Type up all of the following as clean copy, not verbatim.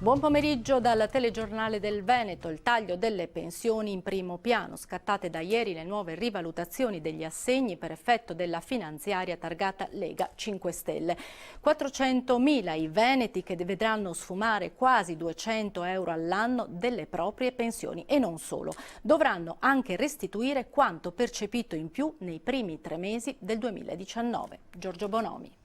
Buon pomeriggio dal telegiornale del Veneto. Il taglio delle pensioni in primo piano. Scattate da ieri le nuove rivalutazioni degli assegni per effetto della finanziaria targata Lega 5 Stelle. 400.000 i veneti che vedranno sfumare quasi 200 euro all'anno delle proprie pensioni e non solo. Dovranno anche restituire quanto percepito in più nei primi 3 mesi del 2019. Giorgio Bonomi.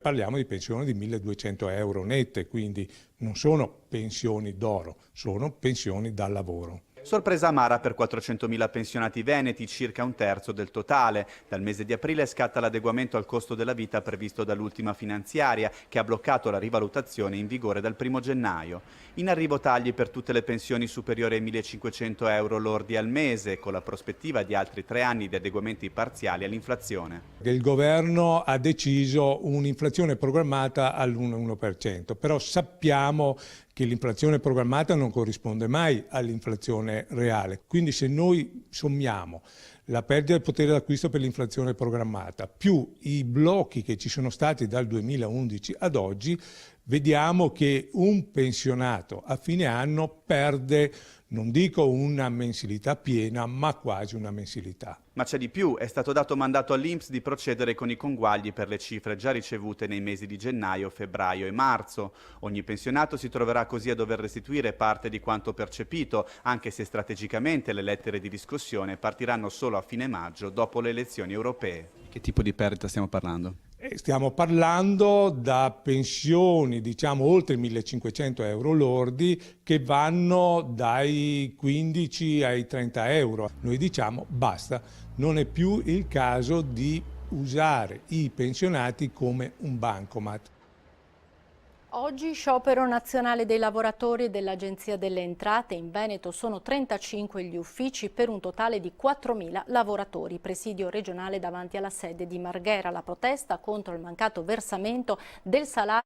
Parliamo di pensioni di 1.200 euro nette, quindi non sono pensioni d'oro, sono pensioni dal lavoro. Sorpresa amara per 400.000 pensionati veneti, circa un terzo del totale. Dal mese di aprile scatta l'adeguamento al costo della vita previsto dall'ultima finanziaria, che ha bloccato la rivalutazione in vigore dal 1 gennaio. In arrivo tagli per tutte le pensioni superiori ai 1.500 euro lordi al mese, con la prospettiva di altri 3 anni di adeguamenti parziali all'inflazione. Il governo ha deciso un'inflazione programmata all'1%, però sappiamo che l'inflazione programmata non corrisponde mai all'inflazione reale. Quindi se noi sommiamo la perdita del potere d'acquisto per l'inflazione programmata più i blocchi che ci sono stati dal 2011 ad oggi, vediamo che un pensionato a fine anno perde, non dico una mensilità piena, ma quasi una mensilità. Ma c'è di più, è stato dato mandato all'INPS di procedere con i conguagli per le cifre già ricevute nei mesi di gennaio, febbraio e marzo. Ogni pensionato si troverà così a dover restituire parte di quanto percepito, anche se strategicamente le lettere di riscossione partiranno solo a fine maggio, dopo le elezioni europee. Che tipo di perdita stiamo parlando? Stiamo parlando da pensioni, diciamo, oltre 1.500 euro lordi che vanno dai 15 ai 30 euro. Noi diciamo basta, non è più il caso di usare i pensionati come un bancomat. Oggi sciopero nazionale dei lavoratori e dell'Agenzia delle Entrate. In Veneto sono 35 gli uffici per un totale di 4.000 lavoratori. Presidio regionale davanti alla sede di Marghera. La protesta contro il mancato versamento del salario